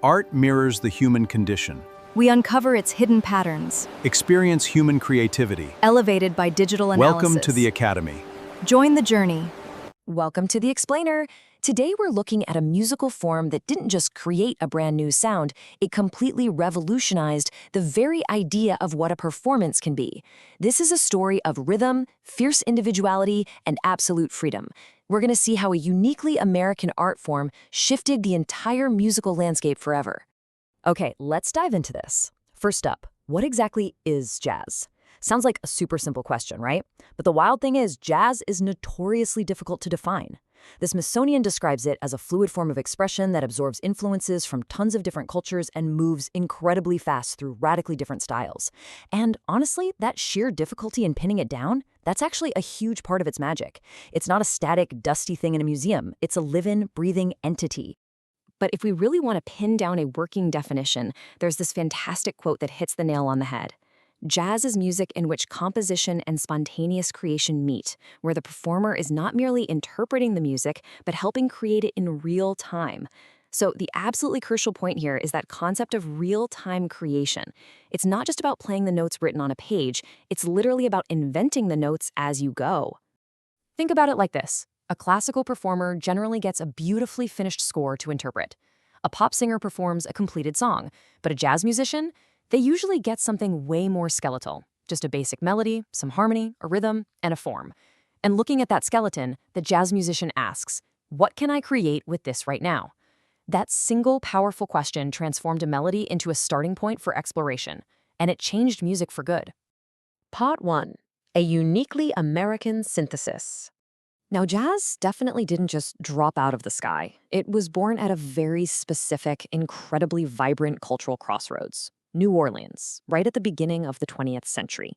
Art mirrors the human condition. We uncover its hidden patterns, Experience human creativity. elevated by digital analysis. Welcome to the Academy. Join the journey. Welcome to The Explainer. Today we're looking at a musical form that didn't just create a brand new sound, it completely revolutionized the very idea of what a performance can be. This is a story of rhythm, fierce individuality, and absolute freedom. We're going to see how a uniquely American art form shifted the entire musical landscape forever. Okay, let's dive into this. First up, what exactly is jazz? Sounds like a super simple question, right? But the wild thing is, jazz is notoriously difficult to define. The Smithsonian describes it as a fluid form of expression that absorbs influences from tons of different cultures and moves incredibly fast through radically different styles. And honestly, that sheer difficulty in pinning it down, that's actually a huge part of its magic. It's not a static, dusty thing in a museum. It's a living, breathing entity. But if we really want to pin down a working definition, there's this fantastic quote that hits the nail on the head. Jazz is music in which composition and spontaneous creation meet, where the performer is not merely interpreting the music, but helping create it in real time. So the absolutely crucial point here is that concept of real-time creation. It's not just about playing the notes written on a page, it's literally about inventing the notes as you go. Think about it like this. A classical performer generally gets a beautifully finished score to interpret. A pop singer performs a completed song, but a jazz musician, they usually get something way more skeletal, just a basic melody, some harmony, a rhythm, and a form. And looking at that skeleton, the jazz musician asks, what can I create with this right now? That single powerful question transformed a melody into a starting point for exploration, and it changed music for good. Part 1. A uniquely American synthesis. Now, jazz definitely didn't just drop out of the sky. It was born at a very specific, incredibly vibrant cultural crossroads. New Orleans, right at the beginning of the 20th century.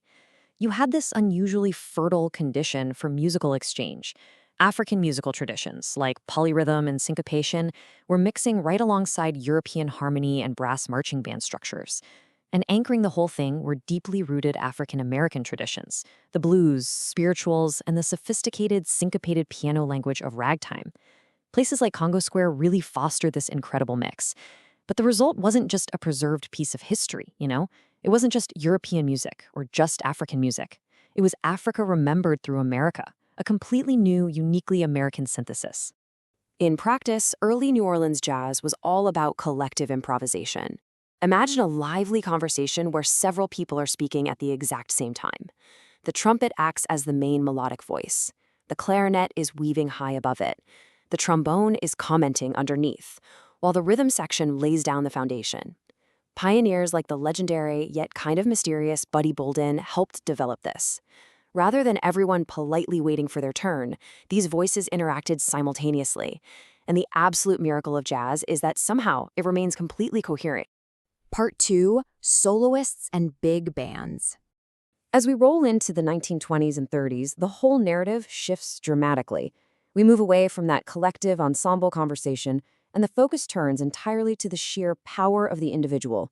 You had this unusually fertile condition for musical exchange. African musical traditions, like polyrhythm and syncopation, were mixing right alongside European harmony and brass marching band structures. And anchoring the whole thing were deeply rooted African-American traditions, the blues, spirituals, and the sophisticated syncopated piano language of ragtime. Places like Congo Square really fostered this incredible mix. But the result wasn't just a preserved piece of history, you know? It wasn't just European music or just African music. It was Africa remembered through America, a completely new, uniquely American synthesis. In practice, early New Orleans jazz was all about collective improvisation. Imagine a lively conversation where several people are speaking at the exact same time. The trumpet acts as the main melodic voice. The clarinet is weaving high above it. The trombone is commenting underneath, while the rhythm section lays down the foundation. Pioneers like the legendary yet kind of mysterious Buddy Bolden helped develop this. Rather than everyone politely waiting for their turn, these voices interacted simultaneously. And the absolute miracle of jazz is that somehow it remains completely coherent. Part 2, Soloists and Big Bands. As we roll into the 1920s and 30s, the whole narrative shifts dramatically. We move away from that collective ensemble conversation, and the focus turns entirely to the sheer power of the individual.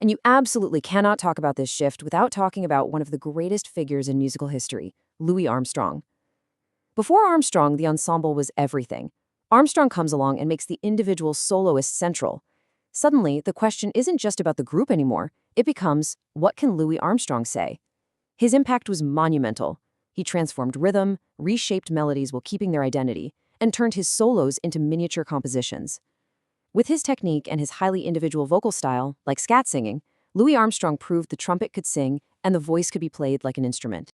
And you absolutely cannot talk about this shift without talking about one of the greatest figures in musical history, Louis Armstrong. Before Armstrong, the ensemble was everything. Armstrong comes along and makes the individual soloist central. Suddenly, the question isn't just about the group anymore. It becomes, what can Louis Armstrong say? His impact was monumental. He transformed rhythm, reshaped melodies while keeping their identity, and turned his solos into miniature compositions. With his technique and his highly individual vocal style, like scat singing, Louis Armstrong proved the trumpet could sing and the voice could be played like an instrument.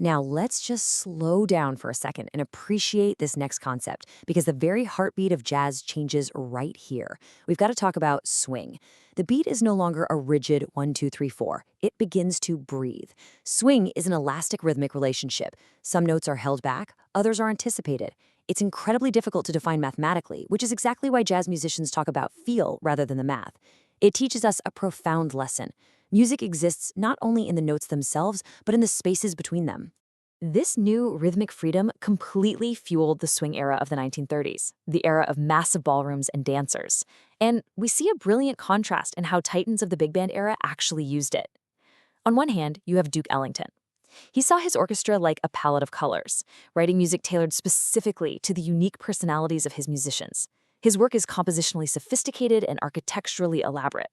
Now let's just slow down for a second and appreciate this next concept, because the very heartbeat of jazz changes right here. We've got to talk about swing. The beat is no longer a rigid 1, 2, 3, 4. It begins to breathe. Swing is an elastic rhythmic relationship. Some notes are held back, others are anticipated. It's incredibly difficult to define mathematically, which is exactly why jazz musicians talk about feel rather than the math. It teaches us a profound lesson. Music exists not only in the notes themselves, but in the spaces between them. This new rhythmic freedom completely fueled the swing era of the 1930s, the era of massive ballrooms and dancers. And we see a brilliant contrast in how titans of the big band era actually used it. On one hand, you have Duke Ellington. He saw his orchestra like a palette of colors, writing music tailored specifically to the unique personalities of his musicians. His work is compositionally sophisticated and architecturally elaborate.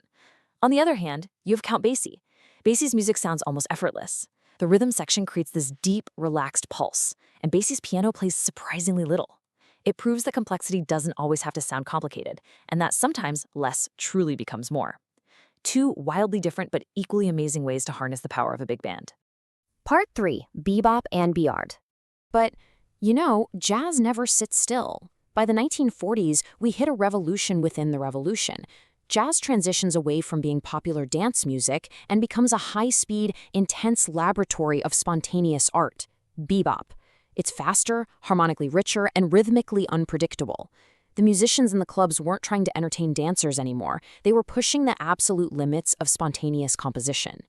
On the other hand, you have Count Basie. Basie's music sounds almost effortless. The rhythm section creates this deep, relaxed pulse, and Basie's piano plays surprisingly little. It proves that complexity doesn't always have to sound complicated, and that sometimes less truly becomes more. Two wildly different but equally amazing ways to harness the power of a big band. Part 3. Bebop and Beyond. But, jazz never sits still. By the 1940s, we hit a revolution within the revolution. Jazz transitions away from being popular dance music and becomes a high-speed, intense laboratory of spontaneous art, bebop. It's faster, harmonically richer, and rhythmically unpredictable. The musicians in the clubs weren't trying to entertain dancers anymore. They were pushing the absolute limits of spontaneous composition.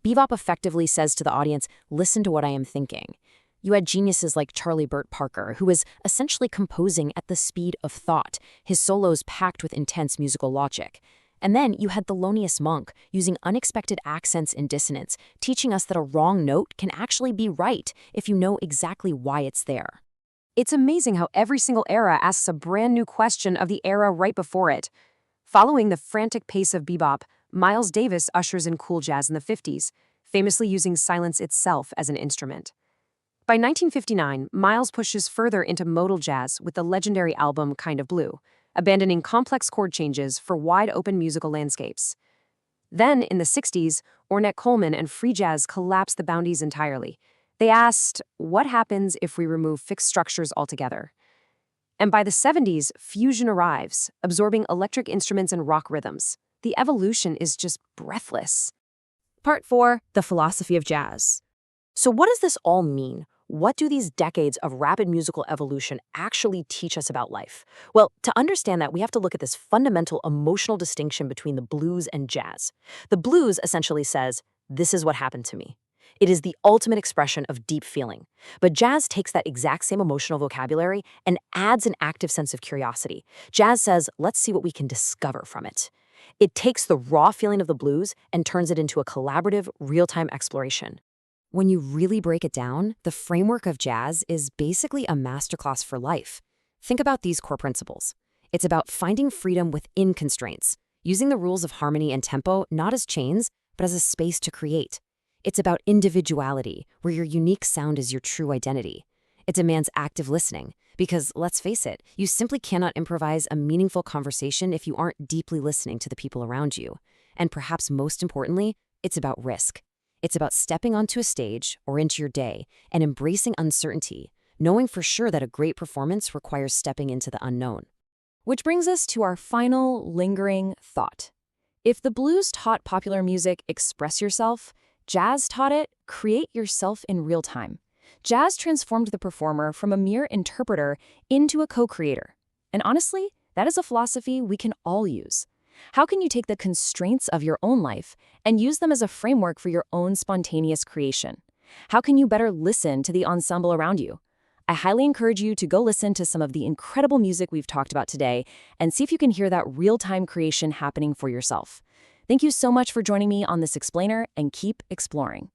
Bebop effectively says to the audience, listen to what I am thinking. You had geniuses like Charlie Burt Parker, who was essentially composing at the speed of thought, his solos packed with intense musical logic. And then you had Thelonious Monk, using unexpected accents and dissonance, teaching us that a wrong note can actually be right if you know exactly why it's there. It's amazing how every single era asks a brand new question of the era right before it. Following the frantic pace of bebop, Miles Davis ushers in cool jazz in the 50s, famously using silence itself as an instrument. By 1959, Miles pushes further into modal jazz with the legendary album Kind of Blue, abandoning complex chord changes for wide-open musical landscapes. Then, in the 60s, Ornette Coleman and free jazz collapsed the boundaries entirely. They asked, what happens if we remove fixed structures altogether? And by the 70s, fusion arrives, absorbing electric instruments and rock rhythms. The evolution is just breathless. Part 4. The philosophy of jazz. So what does this all mean? What do these decades of rapid musical evolution actually teach us about life? Well, to understand that, we have to look at this fundamental emotional distinction between the blues and jazz. The blues essentially says, this is what happened to me. It is the ultimate expression of deep feeling. But jazz takes that exact same emotional vocabulary and adds an active sense of curiosity. Jazz says, let's see what we can discover from it. It takes the raw feeling of the blues and turns it into a collaborative, real-time exploration. When you really break it down, the framework of jazz is basically a masterclass for life. Think about these core principles. It's about finding freedom within constraints, using the rules of harmony and tempo not as chains, but as a space to create. It's about individuality, where your unique sound is your true identity. It demands active listening, because, let's face it, you simply cannot improvise a meaningful conversation if you aren't deeply listening to the people around you. And perhaps most importantly, it's about risk. It's about stepping onto a stage or into your day and embracing uncertainty, knowing for sure that a great performance requires stepping into the unknown. Which brings us to our final lingering thought. If the blues taught popular music express yourself, jazz taught it create yourself in real time. Jazz transformed the performer from a mere interpreter into a co-creator. And honestly, that is a philosophy we can all use. How can you take the constraints of your own life and use them as a framework for your own spontaneous creation? How can you better listen to the ensemble around you? I highly encourage you to go listen to some of the incredible music we've talked about today and see if you can hear that real-time creation happening for yourself. Thank you so much for joining me on this explainer, and keep exploring.